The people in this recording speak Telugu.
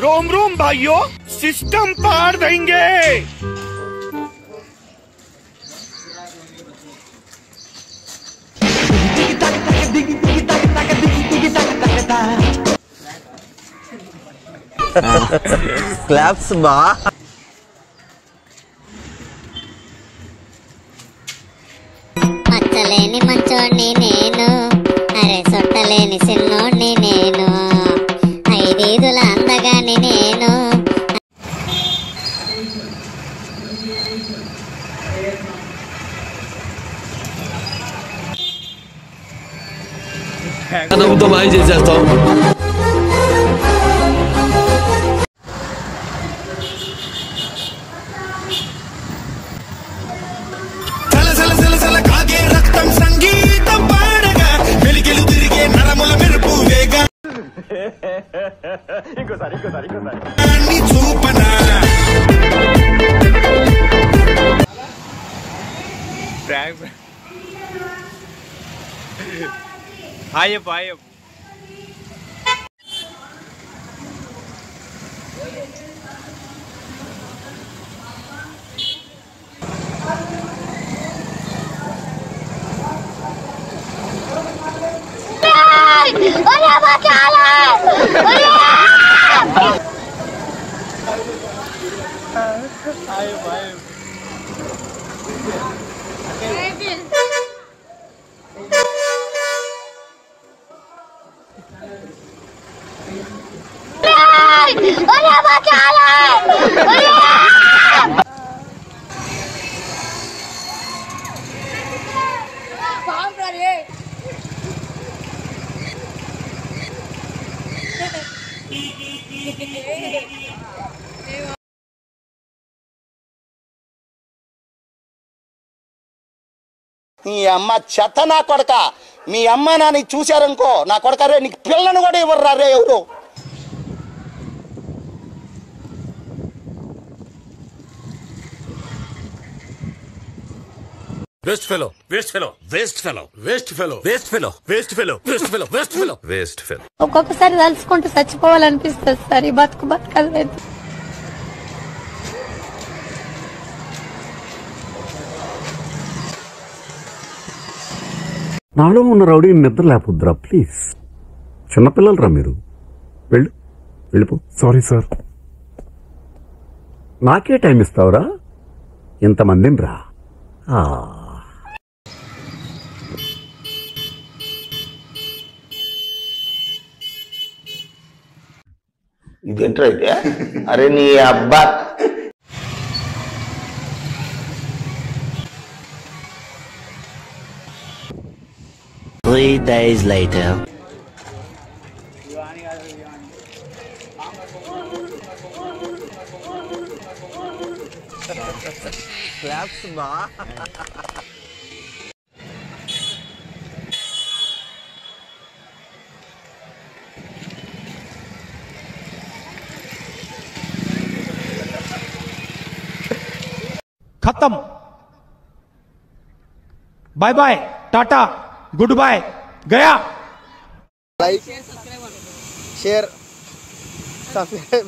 रोम रोम भाइयों, सिस्टम पार देंगे। क्लैप्स बा మచ్చలేని మంచోణ్ణి నేను, అరే సొట్టలేని సిన్నోణ్ణి నేను, ఐదీదుల అందగాని నేను. भाई చేసేస్తా సంగీతం పాడగా వెలిగెలు తిరిగే నరముల మెరుపు వేగా ఇంకోసారి చూపనా ఆయప్ప నీ అమ్మ చెత్త నా కొడక, మీ అమ్మ నాని చూశారనుకో నా కొడక రే, నీకు పిల్లను కూడా ఇవ్వరు రే ఎవరు. Waste fellow, waste fellow, waste fellow, waste fellow, waste fellow, waste fellow, waste fellow, waste fellow, waste fellow. ఒక్కొక్కసారి తలుచుకుంటూ చచ్చిపోవాలనిపిస్తుంది సార్. ఈ బతకలేదు. నాలో ఉన్న రౌడీ నిద్ర లేకపోద్దురా ప్లీజ్. చిన్నపిల్లలరా మీరు. వెళ్ళిపో. Sorry sir. నాకే టైం ఇస్తావురా? ఇంతమందిని రా. ఇదేంట్రా అయితే? అరే నీ అబ్బా. Three days later. Claps ba? खत्म. बाय बाय, टाटा, गुड बाय, गया. Like share subscribe